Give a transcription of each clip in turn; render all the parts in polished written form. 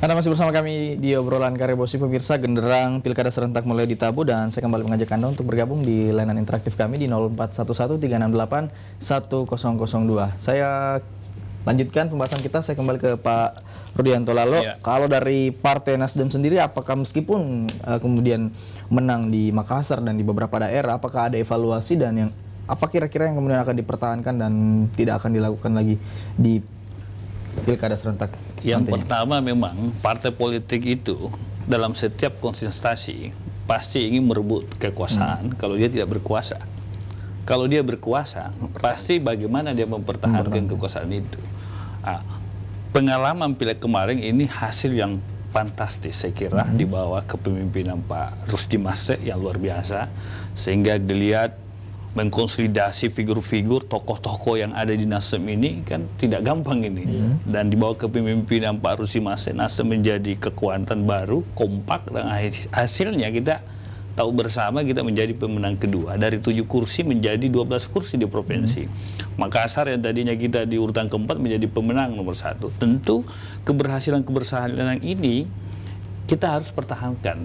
Anda masih bersama kami di obrolan Karebosi, pemirsa. Genderang Pilkada serentak mulai ditabuh dan saya kembali mengajak Anda untuk bergabung di layanan interaktif kami di 0411-368-1002. Saya lanjutkan pembahasan kita, saya kembali ke Pak Rudianto Lalo. Ya. Kalau dari Partai Nasdem sendiri, apakah meskipun kemudian menang di Makassar dan di beberapa daerah, apakah ada evaluasi dan yang apa kira-kira yang kemudian akan dipertahankan dan tidak akan dilakukan lagi di Pilkada serentak? Yang pertama, memang partai politik itu dalam setiap kontestasi pasti ingin merebut kekuasaan kalau dia tidak berkuasa. Kalau dia berkuasa, pasti bagaimana dia mempertahankan kekuasaan itu. Nah, pengalaman pileg kemarin ini hasil yang fantastis saya kira di bawah kepemimpinan Pak Rusdi Masek yang luar biasa, sehingga dilihat mengkonsolidasi figur-figur tokoh-tokoh yang ada di Nasdem ini kan tidak gampang ini. Dan di bawah kepemimpinan Pak Rusdi Masek, Nasdem menjadi kekuatan baru, kompak, dan hasilnya kita tahu bersama, kita menjadi pemenang kedua. Dari 7 kursi menjadi 12 kursi di provinsi. Makassar yang tadinya kita di urutan keempat menjadi pemenang nomor 1. Tentu keberhasilan ini kita harus pertahankan.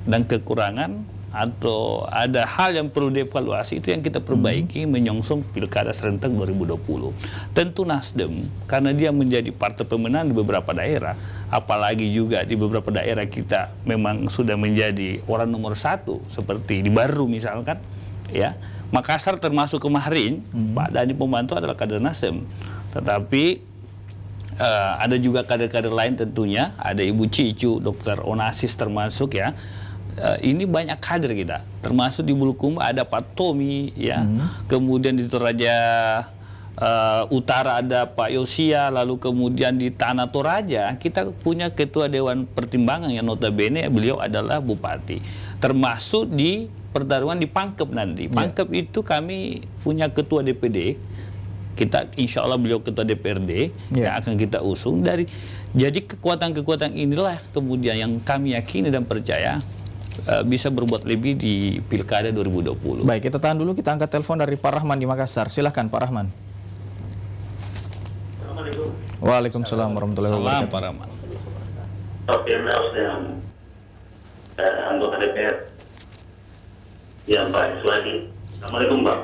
Dan kekurangan atau ada hal yang perlu dievaluasi itu yang kita perbaiki menyongsong Pilkada serentak 2020. Tentu Nasdem, karena dia menjadi partai pemenang di beberapa daerah, apalagi juga di beberapa daerah kita memang sudah menjadi orang nomor 1, seperti di Baru misalkan, ya. Makassar termasuk kemarin, Pak Dhani Pomanto adalah kader Nasdem, tetapi ada juga kader-kader lain tentunya, ada Ibu Cicu, Dr. Onasis termasuk, ya. Ini banyak kader kita, termasuk di Bulukumba ada Pak Tommy, ya. Kemudian di Toraja Utara ada Pak Yosia, lalu kemudian di Tanah Toraja kita punya Ketua Dewan Pertimbangan yang notabene beliau adalah Bupati. Termasuk di pertarungan di Pangkep nanti. Pangkep itu kami punya Ketua DPD. Kita insya Allah beliau Ketua DPRD yang akan kita usung dari. Jadi kekuatan-kekuatan inilah kemudian yang kami yakini dan percaya bisa berbuat lebih di Pilkada 2020. Baik, kita tahan dulu, kita angkat telepon dari Pak Rahman di Makassar. Silahkan Pak Rahman. Assalamualaikum. Waalaikumsalam warahmatullahi wabarakatuh. Pak Rahman. yang anggota DPR yang Pak Iswadi. Assalamualaikum Pak.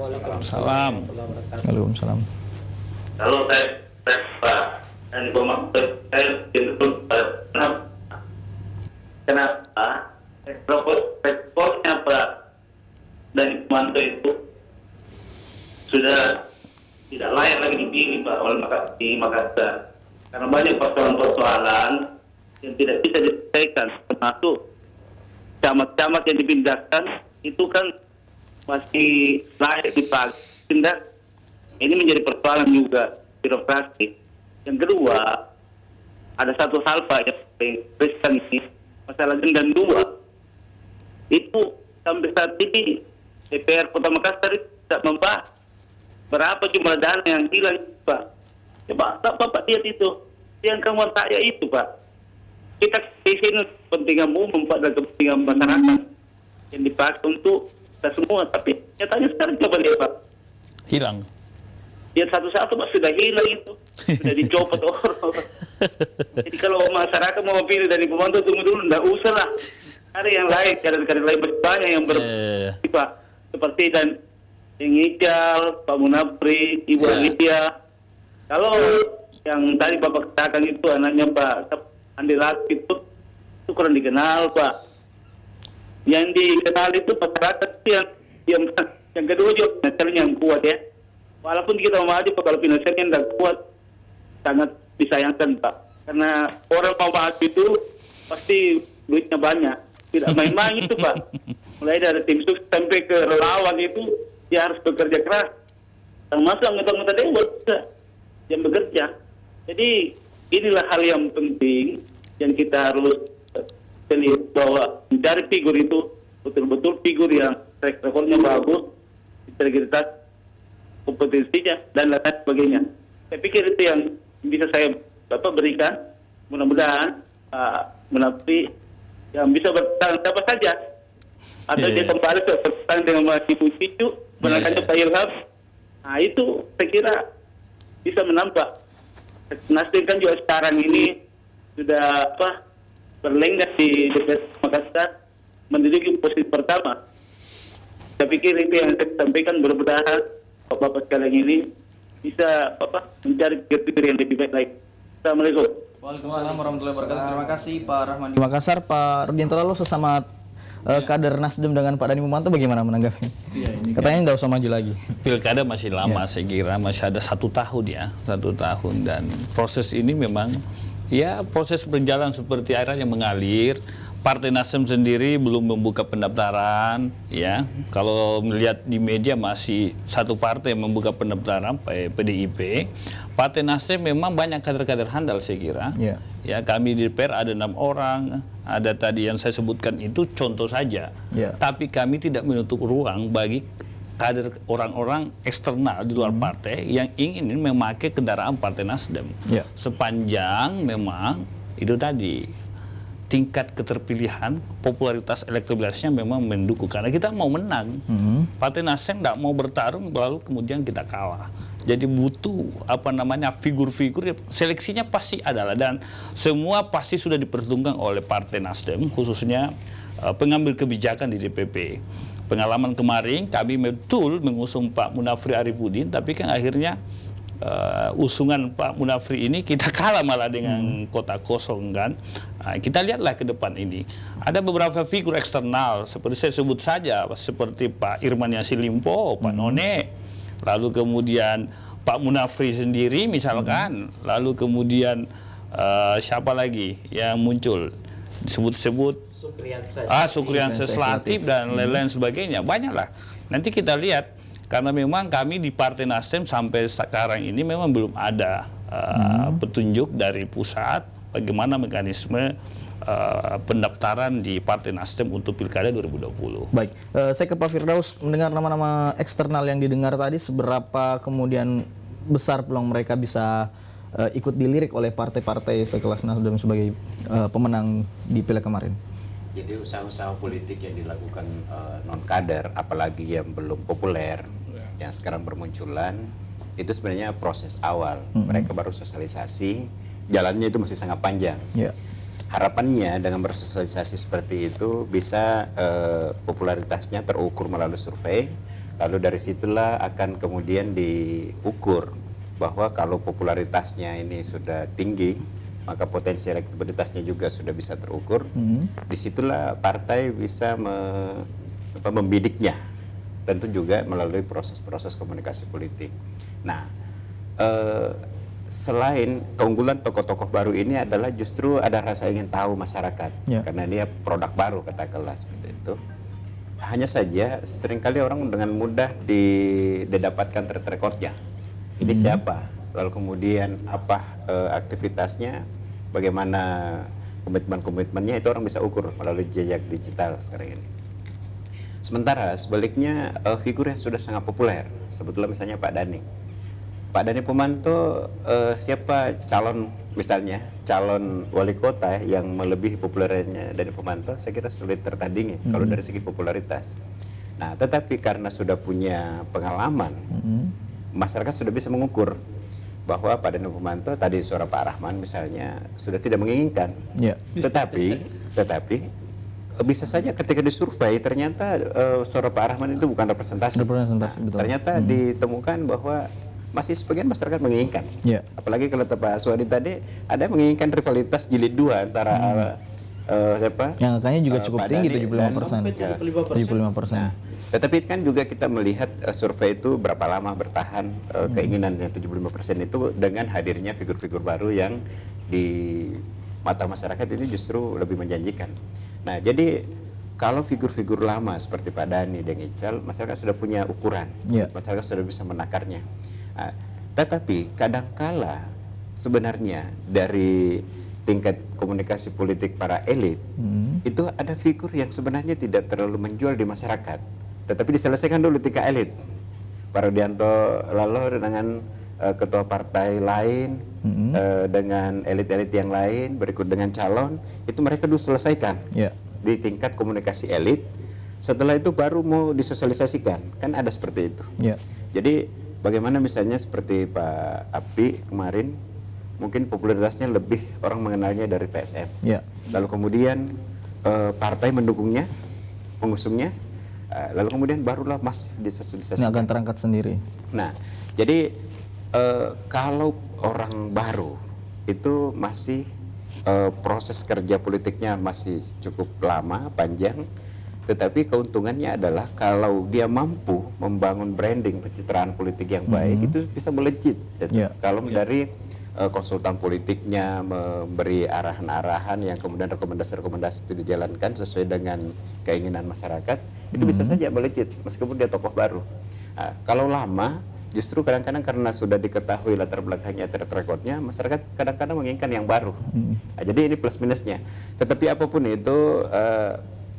Waalaikumsalam. Waalaikumsalam. Kalau saya Pak dan saya betul kenapa responnya Pak dari Pomanto itu sudah tidak layak lagi dipilih Pak oleh di Makassar, karena banyak persoalan-persoalan yang tidak bisa diselesaikan, termasuk camat-camat yang dipindahkan itu kan masih layak dipindah. Ini menjadi persoalan juga birokrasi. Yang kedua, ada satu hal Pak yang paling riskan ini, masalah Gendan 2. Itu sampai saat ini DPR Kota Makassar tidak membahas berapa jumlah dana yang hilang Pak. Coba Bapak lihat itu, yang kamu saya itu Pak. Kita di sini kepentingan umum Pak dan kepentingan masyarakat yang dipakai untuk kita semua. Tapi nyatanya sekarang coba lihat Pak. Hilang. Lihat satu-satu Pak, sudah hilang itu. Sudah dicopot orang. Jadi kalau masyarakat mau pilih dari Pomanto, tunggu dulu, enggak usah lah. Ada yang lain, kader-kader lain banyak yang Pak. Seperti dan yang Ical, Pak Munafri, Ibu Alidia. Kalau yang tadi Bapak katakan itu anaknya Pak Andi Lati itu kurang dikenal Pak. Yang dikenal itu masyarakat yang kedua juga finansialnya yang kuat ya. Walaupun kita mau maju kalau finansialnya tidak kuat, sangat disayangkan Pak. Karena orang mau maju itu pasti duitnya banyak. Tidak main-main itu Pak. Mulai dari tim sukses sampai ke relawan itu dia harus bekerja keras. Termasuk anggota-anggota dewan yang bekerja. Jadi inilah hal yang penting yang kita harus lihat, bahwa mencari figur itu betul-betul figur yang track recordnya bagus, integritas, kompetensinya dan lain sebagainya. Saya pikir itu yang bisa saya Bapak berikan. Mudah-mudahan Munafri yang bisa bertahan siapa saja, atau dia kembali ke bertahan dengan Ibu Cicu, menangkannya Pak Ilham. Nah itu saya kira bisa menambah. Nasdem kan juga sekarang ini sudah berlenggang di DPR Makassar menduduki posisi pertama. Saya pikir itu yang saya sampaikan, mudah-mudahan Bapak sekalian ini bisa mencari figur yang lebih baik lagi. Assalamualaikum. Waalaikumsalam warahmatullahi wabarakatuh. Terima kasih Pak Rahman di Makassar. Pak Rudianto, lalu sesama kader Nasdem dengan Pak Dhani Mumanto bagaimana menanggapi? Katanya nggak usah maju lagi. Pilkada masih lama, saya kira masih ada 1 tahun ya, 1 tahun, dan proses ini memang ya proses berjalan seperti air yang mengalir. Partai Nasdem sendiri belum membuka pendaftaran, ya. Kalau melihat di media masih satu partai yang membuka pendaftaran, PDIP. Partai Nasdem memang banyak kader-kader handal, saya kira. Yeah. Ya, kami di DPR ada 6 orang, ada tadi yang saya sebutkan itu contoh saja. Yeah. Tapi kami tidak menutup ruang bagi kader orang-orang eksternal di luar partai yang ingin memakai kendaraan Partai Nasdem. Yeah. Sepanjang memang itu tadi tingkat keterpilihan, popularitas, elektabilitasnya memang mendukung. Karena kita mau menang. Partai Nasdem tidak mau bertarung, lalu kemudian kita kalah. Jadi butuh figur-figur, seleksinya pasti adalah, dan semua pasti sudah diperhitungkan oleh Partai Nasdem, khususnya pengambil kebijakan di DPP. Pengalaman kemarin kami betul mengusung Pak Munafri Arifudin, tapi kan akhirnya usungan Pak Munafri ini kita kalah malah dengan kota kosong kan. Nah, kita lihatlah ke depan ini. Ada beberapa figur eksternal seperti saya sebut saja, seperti Pak Irman Yasin Limpo, Pak None, lalu kemudian Pak Munafri sendiri misalkan, lalu kemudian siapa lagi yang muncul disebut-sebut Sukriansyah Latif dan lain-lain sebagainya, banyaklah. Nanti kita lihat. Karena memang kami di Partai Nasdem sampai sekarang ini memang belum ada petunjuk dari pusat bagaimana mekanisme pendaftaran di Partai Nasdem untuk Pilkada 2020. Baik, saya ke Pak Firdaus, mendengar nama-nama eksternal yang didengar tadi, seberapa kemudian besar peluang mereka bisa ikut dilirik oleh partai-partai sekelas Nasdem sebagai pemenang di Pileg kemarin? Jadi usaha-usaha politik yang dilakukan non-kader, apalagi yang belum populer, yang sekarang bermunculan, itu sebenarnya proses awal. Mereka baru sosialisasi, jalannya itu masih sangat panjang. Yeah. Harapannya dengan bersosialisasi seperti itu bisa popularitasnya terukur melalui survei, lalu dari situlah akan kemudian diukur bahwa kalau popularitasnya ini sudah tinggi, maka potensi elektabilitasnya juga sudah bisa terukur. Disitulah partai bisa membidiknya, tentu juga melalui proses-proses komunikasi politik. Nah, selain keunggulan tokoh-tokoh baru ini adalah justru ada rasa ingin tahu masyarakat, karena dia produk baru katakanlah seperti itu. Hanya saja seringkali orang dengan mudah didapatkan track recordnya. Ini siapa? Lalu kemudian apa aktivitasnya? Bagaimana komitmen-komitmennya, itu orang bisa ukur melalui jejak digital sekarang ini. Sementara sebaliknya figur yang sudah sangat populer, sebetulnya misalnya Pak Dhani. Pak Dhani Mumanto, siapa calon misalnya calon wali kota yang melebihi populernya Dhani Mumanto, saya kira sulit tertandingi kalau dari segi popularitas. Nah, tetapi karena sudah punya pengalaman, masyarakat sudah bisa mengukur bahwa Pak Dhani Mumanto, tadi suara Pak Rahman misalnya, sudah tidak menginginkan. Tetapi bisa saja ketika disurvei ternyata suara Pak Rahman itu bukan representasi. Betul. Ternyata ditemukan bahwa masih sebagian masyarakat menginginkan. Apalagi kalau Pak Suwadi tadi ada yang menginginkan rivalitas jilid 2 antara siapa? Yang angkanya juga cukup tinggi, 75%. 75%. Nah, tetapi kan juga kita melihat survei itu berapa lama bertahan, keinginan yang 75% itu dengan hadirnya figur-figur baru yang di mata masyarakat ini justru lebih menjanjikan. Nah, jadi kalau figur-figur lama seperti Pak Dhani dan Ical, masyarakat sudah punya ukuran, masyarakat sudah bisa menakarnya. Nah, tetapi kadangkala sebenarnya dari tingkat komunikasi politik para elit, itu ada figur yang sebenarnya tidak terlalu menjual di masyarakat, tetapi diselesaikan dulu tingkat elit. Pak Rudianto lalu dengan ketua partai lain, dengan elit-elit yang lain, berikut dengan calon, itu mereka dulu selesaikan di tingkat komunikasi elit. Setelah itu baru mau disosialisasikan, kan ada seperti itu. Jadi bagaimana misalnya seperti Pak Api kemarin mungkin popularitasnya lebih orang mengenalnya dari PSM. Ya. Lalu kemudian partai mendukungnya, pengusungnya, lalu kemudian barulah masif Ini disosialisasikan. akan terangkat sendiri. Nah, jadi kalau orang baru itu masih proses kerja politiknya masih cukup lama, panjang, tetapi keuntungannya adalah kalau dia mampu membangun branding pencitraan politik yang baik, itu bisa melejit. Gitu. Yeah. Kalau dari konsultan politiknya memberi arahan-arahan yang kemudian rekomendasi-rekomendasi itu dijalankan sesuai dengan keinginan masyarakat, itu bisa saja melejit meskipun dia tokoh baru. Nah, kalau lama, justru kadang-kadang karena sudah diketahui latar belakangnya, track recordnya, masyarakat kadang-kadang menginginkan yang baru. Nah, jadi ini plus minusnya. Tetapi apapun itu,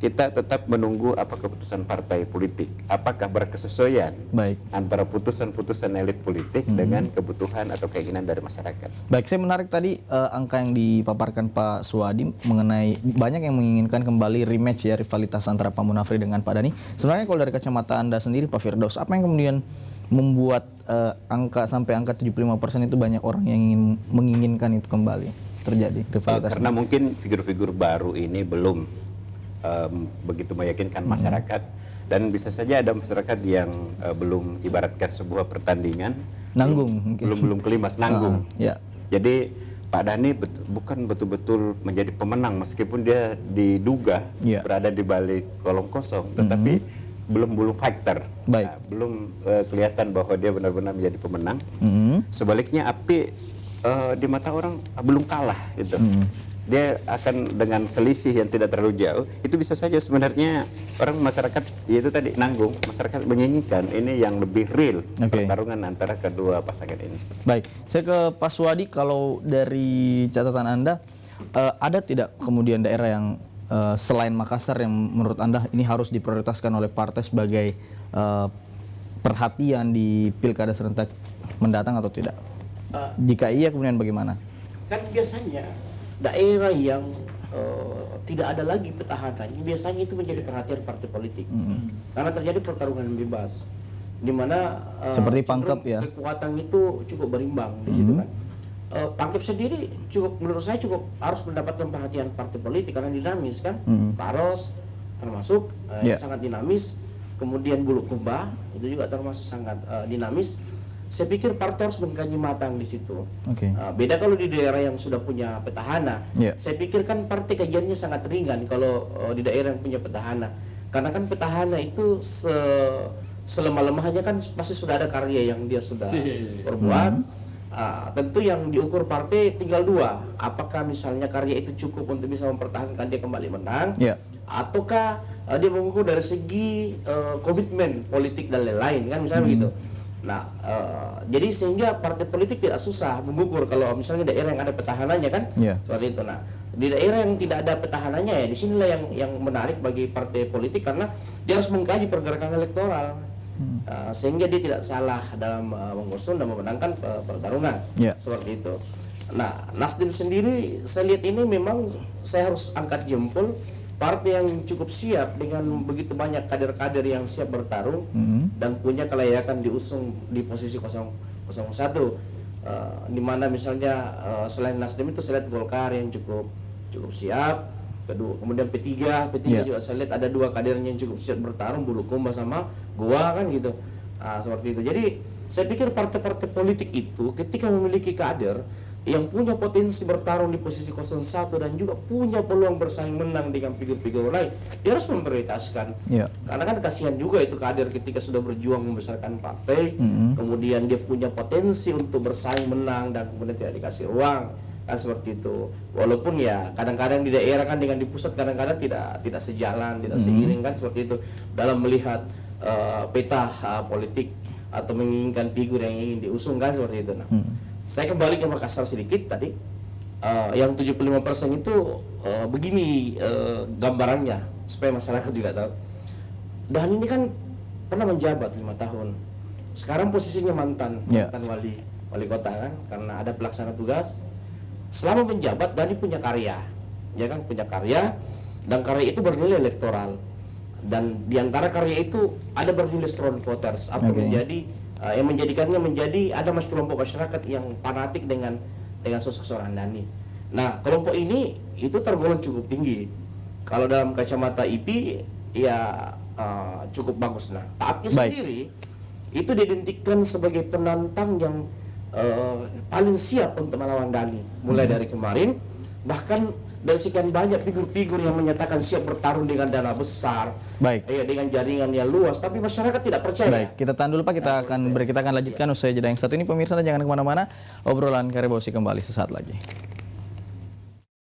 kita tetap menunggu apa keputusan partai politik. Apakah berkesesuaian Baik. antara putusan-putusan elit politik dengan kebutuhan atau keinginan dari masyarakat. Baik, saya menarik tadi angka yang dipaparkan Pak Suhadi mengenai banyak yang menginginkan kembali rematch ya, rivalitas antara Pak Munafri dengan Pak Dhani. Sebenarnya kalau dari kacamata Anda sendiri Pak Firdaus, apa yang kemudian membuat sampai angka 75% itu banyak orang yang menginginkan itu kembali terjadi rivalitas? Karena mungkin figur-figur baru ini belum begitu meyakinkan masyarakat, dan bisa saja ada masyarakat yang belum ibaratkan sebuah pertandingan Nanggung mungkin. belum kelimas, nanggung. Ya. Jadi Pak Dhani bukan betul-betul menjadi pemenang meskipun dia diduga Ya. berada di balik kolom kosong, tetapi belum fighter. Baik. Nah, belum kelihatan bahwa dia benar-benar menjadi pemenang. Mhm. Sebaliknya api di mata orang belum kalah gitu. Dia akan dengan selisih yang tidak terlalu jauh, itu bisa saja sebenarnya orang masyarakat yaitu tadi nanggung, masyarakat menginginkan ini yang lebih real pertarungan antara kedua pasangan ini. Baik, saya ke Pak Suhadi, kalau dari catatan Anda ada tidak kemudian daerah yang selain Makassar yang menurut Anda ini harus diprioritaskan oleh partai sebagai perhatian di pilkada serentak mendatang atau tidak? Jika iya, kemudian bagaimana? Kan biasanya daerah yang tidak ada lagi petahananya, biasanya itu menjadi perhatian partai politik. Karena terjadi pertarungan yang bebas, di mana Seperti Pangkep ya? kekuatan itu cukup berimbang di situ kan. Pangkep sendiri menurut saya cukup harus mendapatkan perhatian partai politik karena dinamis kan. Paros termasuk sangat dinamis. Kemudian Bulukumba itu juga termasuk sangat dinamis. Saya pikir partai harus mengkaji matang di situ. Beda kalau di daerah yang sudah punya petahana. Saya pikir kan partai kajiannya sangat ringan kalau di daerah yang punya petahana. Karena kan petahana itu selemah-lemahnya kan pasti sudah ada karya yang dia sudah perbuat. Tentu yang diukur partai tinggal dua. Apakah misalnya karya itu cukup untuk bisa mempertahankan dia kembali menang? Ataukah dia mengukur dari segi komitmen politik dan lain-lain kan misalnya begitu. Nah, jadi sehingga partai politik tidak susah mengukur kalau misalnya daerah yang ada petahananya kan, seperti itu. Nah, di daerah yang tidak ada petahananya ya, disinilah yang menarik bagi partai politik karena dia harus mengkaji pergerakan elektoral, sehingga dia tidak salah dalam mengusung dan memenangkan pertarungan, seperti itu. Nah, Nasdem sendiri saya lihat ini memang saya harus angkat jempol. Partai yang cukup siap dengan begitu banyak kader-kader yang siap bertarung dan punya kelayakan diusung di posisi 001, di mana misalnya selain Nasdem itu saya lihat Golkar yang cukup siap, kemudian P3 juga saya lihat ada dua kadernya yang cukup siap bertarung, Bulukumba sama Goa kan gitu, seperti itu. Jadi saya pikir partai-partai politik itu ketika memiliki kader yang punya potensi bertarung di posisi 01 dan juga punya peluang bersaing menang dengan figur-figur lain, dia harus memprioritaskan. Karena kan kasihan juga itu kader ketika sudah berjuang membesarkan partai, kemudian dia punya potensi untuk bersaing menang dan kemudian tidak dikasih ruang, kan seperti itu. Walaupun ya kadang-kadang di daerah kan dengan di pusat kadang-kadang tidak sejalan, tidak seiring kan seperti itu dalam melihat peta politik atau menginginkan figur yang ingin diusung kan seperti itu. Nah, saya kembali ke Makassar sedikit tadi, yang 75% itu begini gambarannya supaya masyarakat juga tahu. Dan ini kan pernah menjabat 5 tahun. Sekarang posisinya mantan wali kota kan, karena ada pelaksana tugas. Selama menjabat Dhani punya karya, ya kan, punya karya dan karya itu bernilai elektoral. Dan diantara karya itu ada bernilai strong voters atau menjadi yang menjadikannya menjadi ada kelompok masyarakat yang fanatik dengan dengan sosok seorang Dhani. Nah, kelompok ini itu tergolong cukup tinggi. Kalau dalam kacamata IP ya cukup bagus. Nah, tapi sendiri itu diidentikan sebagai penantang yang paling siap untuk melawan Dhani. Mulai dari kemarin, bahkan dari sekian banyak figur-figur yang menyatakan siap bertarung dengan dana besar, dengan jaringan yang luas, tapi masyarakat tidak percaya. Baik, kita tahan dulu Pak, kita akan lanjutkan usai jeda yang satu ini. Pemirsa, jangan kemana-mana, obrolan Karebosi kembali sesaat lagi.